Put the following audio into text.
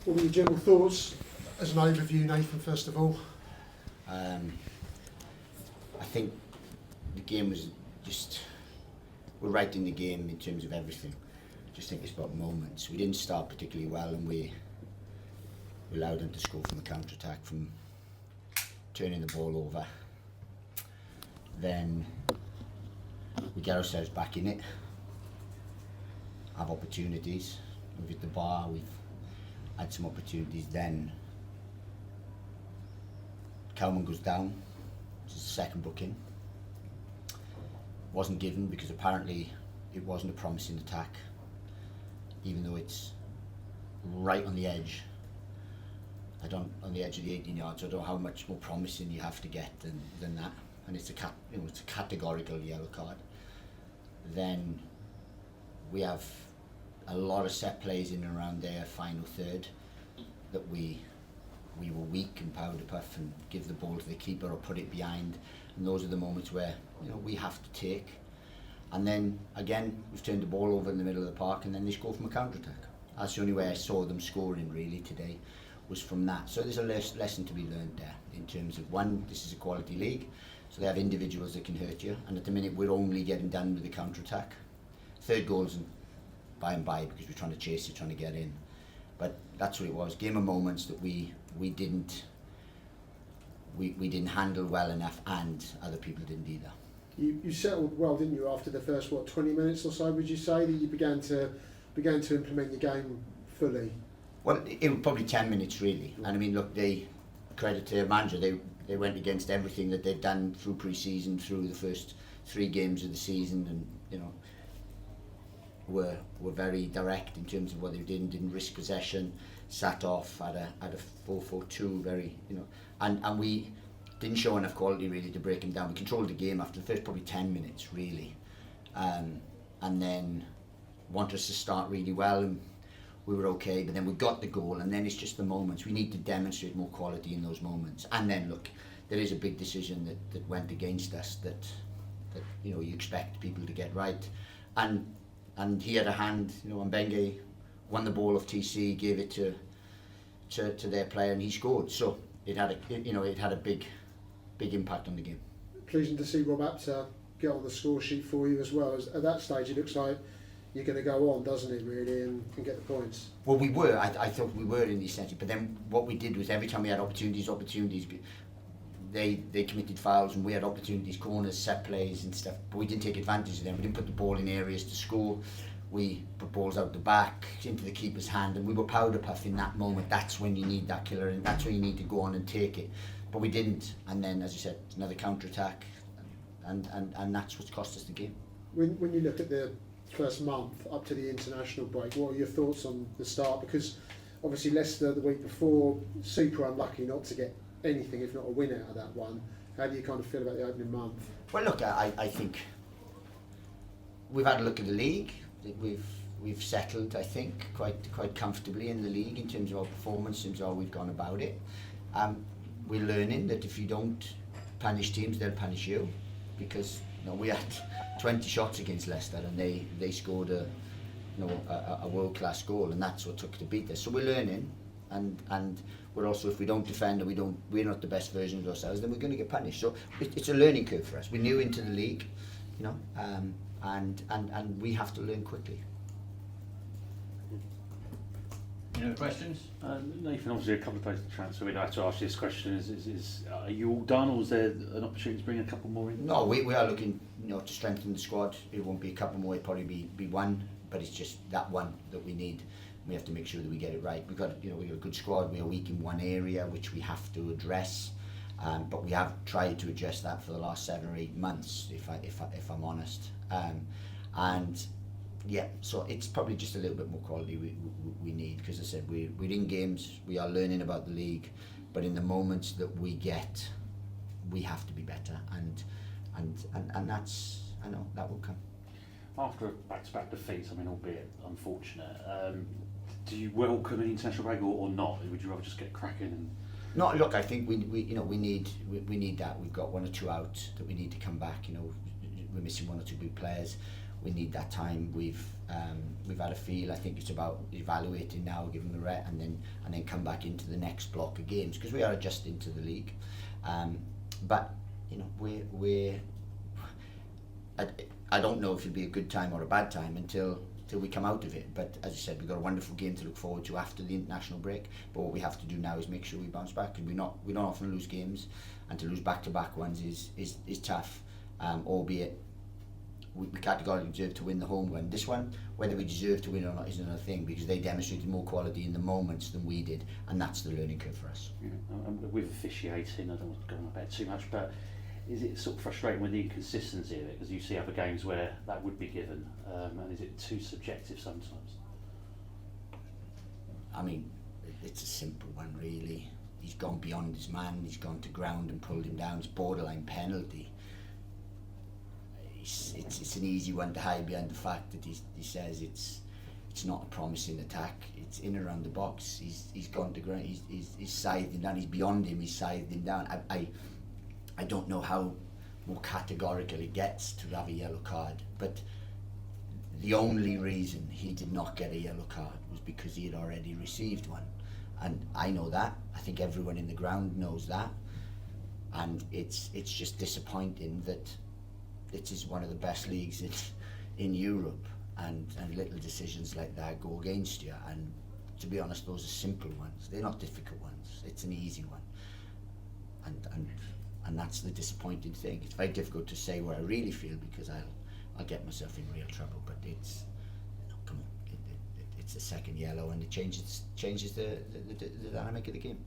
What were your general thoughts as an overview, Nathan, first of all? I think the game was just, we're right in the game in terms of everything. Just think it's about moments. We didn't start particularly well, and we allowed them to score from the counter-attack, from turning the ball over. Then we get ourselves back in it, have opportunities. We've hit the bar, we've had some opportunities. Then Cowman goes down, which is the second booking. Wasn't given because apparently it wasn't a promising attack, even though it's right on the edge. On the edge of the 18 yards. I don't know how much more promising you have to get than that, and it's a categorical yellow card. Then we have a lot of set plays in and around their final third that we were weak and powder puff and give the ball to the keeper or put it behind, and those are the moments where we have to take. And then again we've turned the ball over in the middle of the park, and then they score from a counter attack. That's the only way I saw them scoring really today, was from that. So there's a lesson to be learned there in terms of, one, this is a quality league, so they have individuals that can hurt you, and at the minute we're only getting done with the counter attack. Third goal's by and by because we're trying to chase it, trying to get in. But that's what it was. Game of moments that we didn't handle well enough, and other people didn't either. You settled well, didn't you, after the first 20 minutes or so? Would you say that you began to implement your game fully? Well, it was probably 10 minutes really. And I mean, look, they credit to their manager. They went against everything that they've done through pre-season, through the first 3 games of the season, and were very direct in terms of what they didn't risk possession, sat off, had a 4-4-2, very, and we didn't show enough quality really to break them down. We controlled the game after the first probably 10 minutes really, and then wanted us to start really well, and we were okay, but then we got the goal, and then it's just the moments. We need to demonstrate more quality in those moments. And then look, there is a big decision that went against us that you expect people to get right, and he had a hand. Mbengue won the ball off TC, gave it to their player, and he scored. So it had a big impact on the game. Pleasing to see Rob Apter get on the score sheet for you as well. At that stage, it looks like you're going to go on, doesn't it, really, and get the points? Well, we were. I thought we were in the essential, but then what we did was every time we had opportunities, they committed fouls, and we had opportunities, corners, set plays and stuff, but we didn't take advantage of them. We didn't put the ball in areas to score. We put balls out the back, into the keeper's hand, and we were powder puff in that moment. That's when you need that killer, and that's when you need to go on and take it. But we didn't, and then, as you said, another counter-attack, and that's what's cost us the game. When you look at the first month up to the international break, what are your thoughts on the start? Because obviously Leicester the week before, super unlucky not to get anything, if not a win out of that one. How do you kind of feel about the opening month? Well, look, I think we've had a look at the league. We've settled, I think, quite comfortably in the league in terms of our performance, in terms of how we've gone about it. We're learning that if you don't punish teams, they'll punish you, because we had 20 shots against Leicester, and they scored a world-class goal, and that's what took to beat us. So we're learning, and we're also, if we don't defend and we're not the best version of ourselves, then we're going to get punished. So it's a learning curve for us. We're new into the league, and we have to learn quickly. Any other questions? Nathan, obviously a couple of days to transfer. We'd like to ask you this question: is are you all done, or is there an opportunity to bring a couple more in? No, we are looking, to strengthen the squad. It won't be a couple more. It'll probably be one, but it's just that one that we need. We have to make sure that we get it right. We've got a good squad. We are weak in one area, which we have to address. But we have tried to address that for the last 7 or 8 months, if I'm honest. And yeah, so it's probably just a little bit more quality we need, because as I said, we're in games, we are learning about the league, but in the moments that we get, we have to be better, and that's, I know that will come. After a back-to-back defeats, albeit unfortunate, do you welcome an international break or not? Would you rather just get cracking and? No, look, I think we need that. We've got 1 or 2 out that we need to come back. We're missing 1 or 2 big players. We need that time. We've We've had a feel. I think it's about evaluating now, give them a ret, and then come back into the next block of games, because we are adjusting to the league. But you know, I don't know if it'll be a good time or a bad time until we come out of it. But as you said, we've got a wonderful game to look forward to after the international break. But what we have to do now is make sure we bounce back, because we don't often lose games, and to lose back-to-back ones is tough. Albeit we categorically deserve to win the home one. This one, whether we deserve to win or not, is another thing, because they demonstrated more quality in the moments than we did, and that's the learning curve for us. Yeah, with officiating, I don't want to go on about it too much, but is it sort of frustrating with the inconsistency of it, because you see other games where that would be given, and is it too subjective sometimes? I mean, it's a simple one really. He's gone beyond his man, he's gone to ground and pulled him down. It's borderline penalty. It's an easy one to hide behind the fact that he says it's not a promising attack. It's in around the box. He's gone to ground. He's scythed him down. He's beyond him. He's scythed him down. I don't know how more categorical it gets to have a yellow card, but the only reason he did not get a yellow card was because he had already received one, and I know that. I think everyone in the ground knows that, and it's just disappointing that it is one of the best leagues in Europe, and little decisions like that go against you. And to be honest, those are simple ones. They're not difficult ones. It's an easy one, and that's the disappointing thing. It's very difficult to say what I really feel, because I'll get myself in real trouble. But it's, come on, it's a second yellow, and it changes the dynamic of the game.